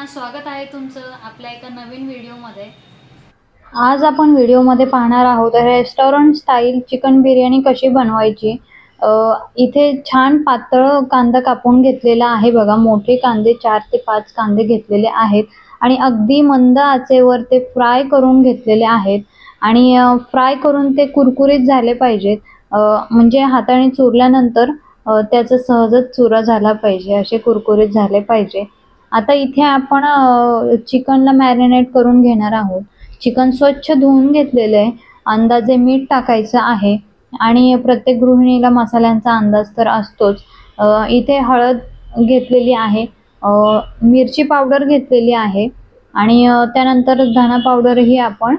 सर्वांना स्वागत आहे तुमचं आपल्या एका नवीन व्हिडिओमध्ये। आज आपण व्हिडिओमध्ये पाहणार आहोत रेस्टॉरंट स्टाईल चिकन बिर्याणी कशी बनवायची। इथे छान पातळ कांदा कापून घेतलेला आहे बघा। मोठे कांदे 4 ते 5 कांदे घेतलेले आहेत आणि अगदी मंद आचेवर ते फ्राय करून घेतलेले आहेत आणि फ्राय करून ते कुरकुरीत झाले पाहिजेत। म्हणजे हाताने चुरल्यानंतर त्याचा सहजच चुरा झाला पाहिजे, असे कुरकुरीत झाले पाहिजे। आता इथे आपण चिकनला मॅरिनेट करून घेणार आहोत। चिकन स्वच्छ धुवून घेतलेले आहे। अंदाजे मीठ टाकायचं आहे आणि प्रत्येक गृहिणीला मसाल्यांचा अंदाज तर असतोच। इथे हळद घेतलेली आहे, मिरची पावडर घेतलेली आहे आणि त्यानंतर धना पावडरही आपण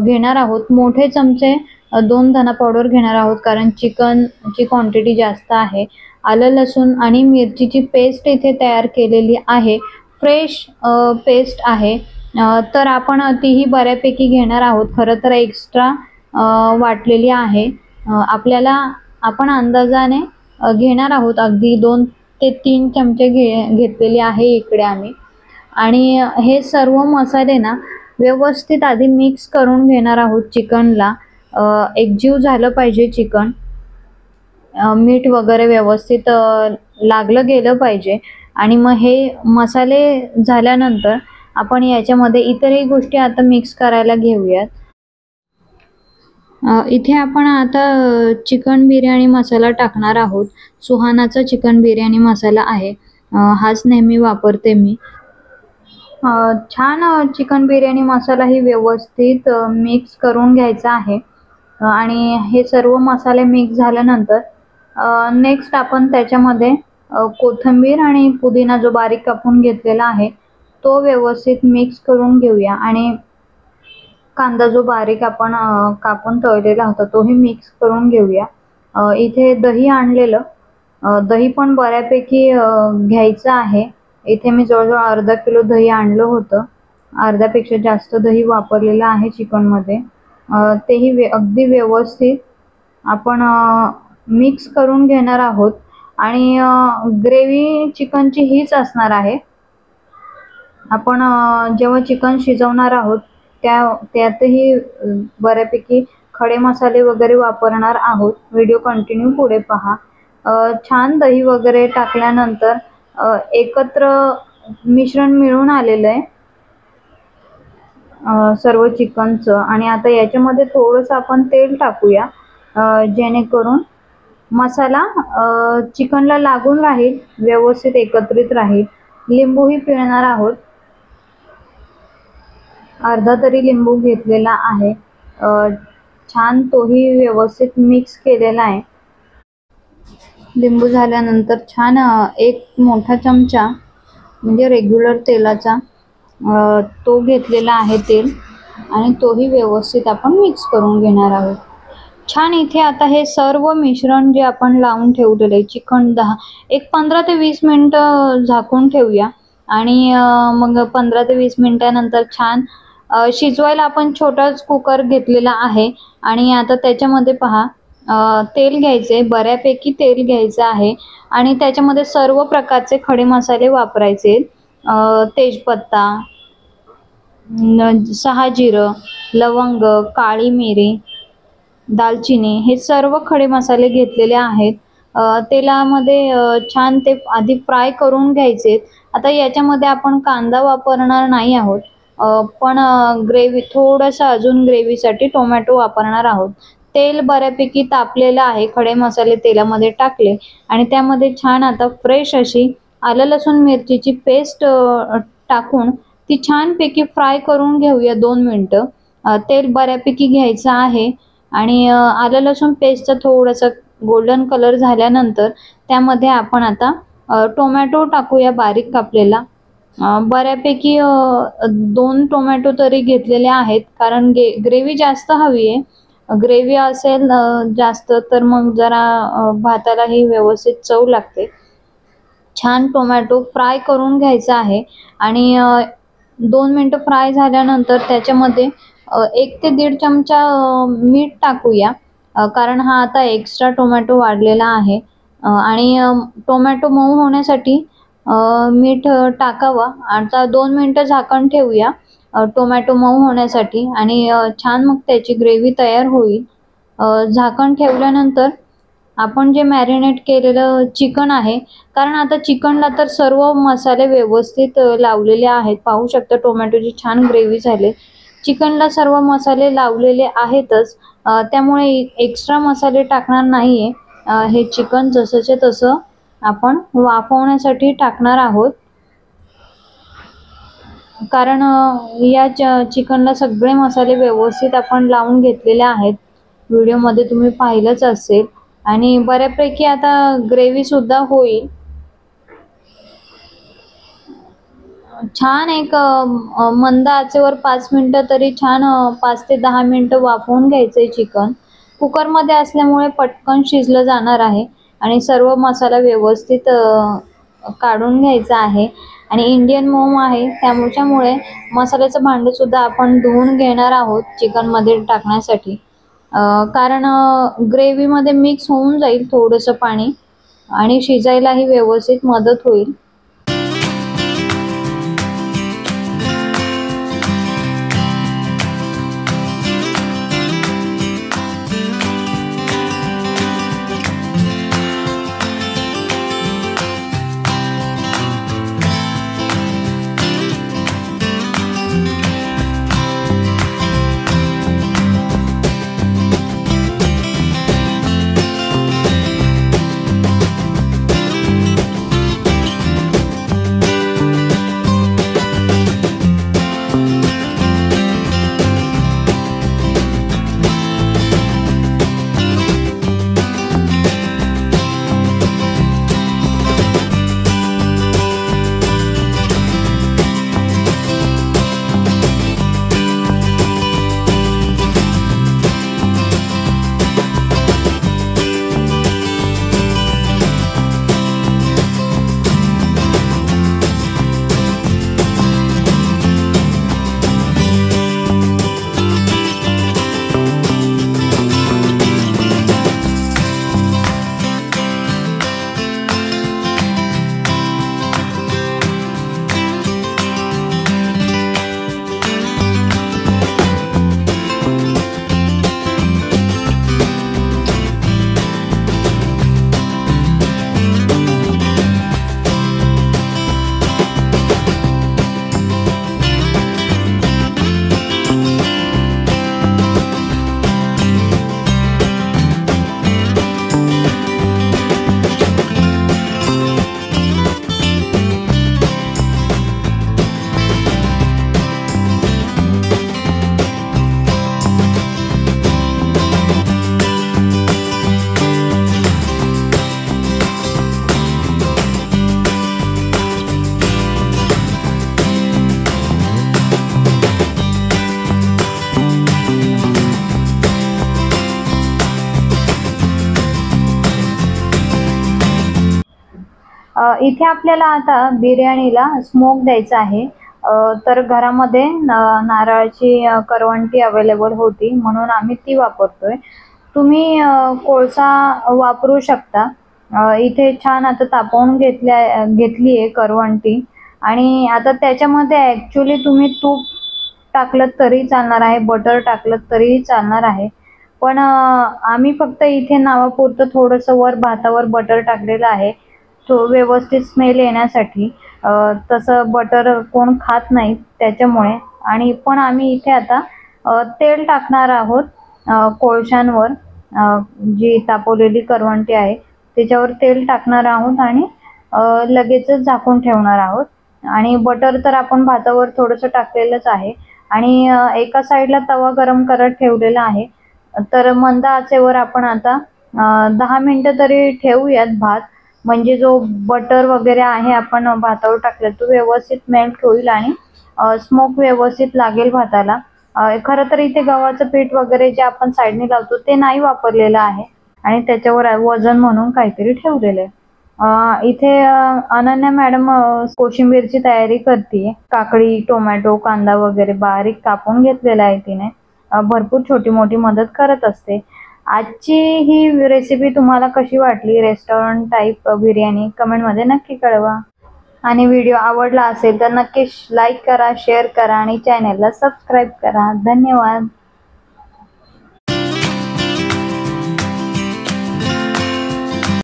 घेणार आहोत। मोठे चमचे 2 धना पावडर घेणार आहोत, कारण चिकनची क्वांटिटी जास्त आहे। आलं लसूण आणि मिरचीची पेस्ट इथे तयार केलेली आहे, फ्रेश पेस्ट आहे। तर आपण तीही बऱ्यापैकी घेणार आहोत। खरं तर एक्स्ट्रा वाटलेली आहे। आपण अंदाजाने घेणार आहोत। अगदी 2 ते 3 चमचे घेतलेले आहे इकडे आम्ही। आणि हे सर्व मसाले ना व्यवस्थित आधी मिक्स करून घेणार आहोत। चिकनला एकजीव झालं पाहिजे चिकन, मीठ वगैरे व्यवस्थित लागलं गेलं पाहिजे। आणि मग हे मसाले झाल्यानंतर आपण याच्यामध्ये इतरही गोष्टी आता मिक्स करायला घेऊयात। इथे आपण आता चिकन बिर्याणी मसाला टाकणार आहोत। सुहानाचा चिकन बिर्याणी मसाला आहे, हाच नेहमी वापरते मी। छान चिकन बिर्याणी मसाला ही व्यवस्थित मिक्स करून घ्यायचा आहे। आणि हे सर्व मसाले मिक्स झाल्यानंतर नेक्स्ट आपण त्याच्यामध्ये कोथिंबीर आणि पुदिना जो बारीक कापून घेतलेला आहे तो व्यवस्थित मिक्स करून घेऊया। आणि कांदा जो बारीक आपण कापून तळलेला होता तोही मिक्स करून घेऊया। इथे दही आणलेलं, दही पण बऱ्यापैकी घ्यायचं आहे। इथे मी जवळजवळ अर्धा किलो दही आणलं होतं, अर्ध्यापेक्षा जास्त दही वापरलेलं आहे चिकनमध्ये। तेही अगदी व्यवस्थित आपण मिक्स करून घेणार आहोत। आणि ग्रेव्ही चिकनची हीच असणार आहे। आपण जेव्हा चिकन शिजवणार आहोत त्यातही बऱ्यापैकी खडे मसाले वगैरे वापरणार आहोत। व्हिडिओ कंटिन्यू पुढे पहा। छान दही वगैरे टाकल्यानंतर एकत्र मिश्रण मिळून आलेलं आहे सर्व चिकनचं। आणि आता याच्यामध्ये थोडंसं आपण तेल टाकूया, जेणेकरून मसाला चिकनला लागून राहील, व्यवस्थित एकत्रित राहील। लिंबूही पिळणार आहोत, अर्धा तरी लिंबू घेतलेला आहे। छान तोही व्यवस्थित मिक्स केलेला आहे। लिंबू झाल्यानंतर छान एक मोठा चमचा म्हणजे रेग्युलर तेलाचा तो घेतलेला आहे तेल, आणि तोही व्यवस्थित आपण मिक्स करून घेणार आहोत। छान इथे आता हे सर्व मिश्रण जे आपण लावून ठेवलेले चिकन 15 ते 20 मिनिटं झाकून ठेवूया। आणि मग 15 ते 20 मिनिटानंतर छान शिजवायला आपण छोटाच कुकर घेतलेला आहे। आणि आता त्याच्यामध्ये पहा तेल घ्यायचे, बऱ्यापैकी तेल घ्यायचं आहे आणि त्याच्यामध्ये सर्व प्रकारचे खडे मसाले वापरायचे। तेजपत्ता, 6 जिरं, लवंग, काळी मिरी, दालचिनी हे सर्व खडे मसाले घेतलेले आहेत। तेलामध्ये छान ते आधी फ्राय करून घ्यायचे। आता याच्यामध्ये आपण कांदा वापरणार नाही आहोत, पण ग्रेव्ही थोडंसं अजून ग्रेव्हीसाठी टोमॅटो वापरणार आहोत। तेल बऱ्यापैकी तापलेलं आहे, खडे मसाले तेलामध्ये टाकले आणि त्यामध्ये छान आता फ्रेश अशी आलं लसूण मिरचीची पेस्ट टाकून ती छानपैकी फ्राय करून घेऊया 2 मिनिटं। तेल बऱ्यापैकी घ्यायचं आहे आणि आलं लसूण पेस्टचा थोडासा गोल्डन कलर झाल्यानंतर त्यामध्ये आपण आता टोमॅटो टाकूया बारीक कापलेला। बऱ्यापैकी 2 टोमॅटो तरी घेतलेले आहेत, कारण ग्रेव्ही जास्त हवी आहे। ग्रेव्ही असेल जास्त तर मग जरा भातालाही व्यवस्थित चव लागते। छान टोमॅटो फ्राय करून घ्यायचा आहे आणि 2 मिनिटं फ्राय झाल्यानंतर त्याच्यामध्ये 1 ते 1.5 चमचा मीठ टाकूया, कारण हा आता एक्स्ट्रा टोमॅटो वाढलेला आहे। आणि टोमॅटो मऊ होण्यासाठी मीठ टाकावं. आता 2 मिनिटं झाकण ठेवूया टोमॅटो मऊ होण्यासाठी आणि छान मग त्याची ग्रेव्ही तयार होईल. झाकण ठेवल्यानंतर आपण जे मॅरिनेट केलेलं चिकन आहे, कारण आता चिकनला तर सर्व मसाले व्यवस्थित लावलेले आहेत. पाहू शकता टोमॅटोची छान ग्रेव्ही झाली. चिकनला सर्व मसाले लावलेले आहेतच, त्यामुळे एक्स्ट्रा मसाले टाकणार नाहीये. हे चिकन जसंच्या तसं आपण वाफवण्यासाठी टाकणार आहोत, कारण या चिकनला सगळे मसाले व्यवस्थित आपण लावून घेतलेले आहेत. व्हिडिओमध्ये तुम्ही पाहिलंच असेल आणि बऱ्यापैकी आता ग्रेव्ही सुद्धा होईल. छान एक मंद आचेवर 5 मिनिटं तरी छान 5 ते 10 मिनिटं वाफवून घ्यायचंय चिकन. कुकरमध्ये असल्यामुळे पटकन शिजलं जाणार आहे आणि सर्व मसाला व्यवस्थित काढून घ्यायचा आहे. आणि इंडियन मोम आहे त्यामुळे मसाल्याचं भांडं सुद्धा आपण धुवून घेणार आहोत चिकनमध्ये टाकण्यासाठी, कारण ग्रेव्हीमध्ये मिक्स होऊन जाईल थोडंसं पाणी आणि शिजायलाही व्यवस्थित मदत होईल. इथे आपल्याला आता बिर्याणीला स्मोक द्यायचा आहे. तर घरामध्ये नारळाची करवंटी अवेलेबल होती म्हणून आम्ही ती वापरतोय. तुम्ही कोळसा वापरू शकता. इथे छान आता तापवून घेतली आहे करवंटी आणि आता त्याच्यामध्ये ॲक्च्युली तुम्ही तूप टाकलं तरी चालणार आहे, बटर टाकलं तरी चालणार आहे, पण आम्ही फक्त इथे नावापुरतं थोडंसं वर भातावर बटर टाकलेलं आहे तो व्यवस्थित स्मेल येण्यासाठी. तसं बटर कोण खात नाही त्याच्यामुळे. आणि पण आम्ही इथे आता तेल टाकणार आहोत कोळशांवर. जी तापवलेली करवंटी आहे त्याच्यावर तेल टाकणार आहोत आणि लगेचच झाकून ठेवणार आहोत. आणि बटर तर आपण भातावर थोडंसं टाकलेलंच आहे आणि एका साईडला तवा गरम करत ठेवलेला आहे. तर मंद आचेवर आपण आता 10 मिनिटं तरी ठेवूयात भात, म्हणजे जो बटर वगैरे आहे आपण भातावर टाकलं तो व्यवस्थित मेल्ट होईल आणि स्मोक व्यवस्थित लागेल भाताला. खरं तर इथे गव्हाचं पीठ वगैरे जे आपण साईडने लावतो ते नाही वापरलेलं आहे आणि त्याच्यावर वजन म्हणून काहीतरी ठेवलेलं आहे. इथे अनन्या मॅडम कोशिंबीरची तयारी करते. काकडी, टोमॅटो, कांदा वगैरे बारीक कापून घेतलेला आहे तिने. भरपूर छोटी मोठी मदत करत असते. आजची ही रेसिपी तुम्हाला कशी वाटली, रेस्टॉरंट टाईप बिर्याणी, कमेंटमध्ये नक्की कळवा. आणि व्हिडिओ आवडला असेल तर नक्कीच लाईक करा, शेअर करा आणि चॅनलला सबस्क्राईब करा. धन्यवाद.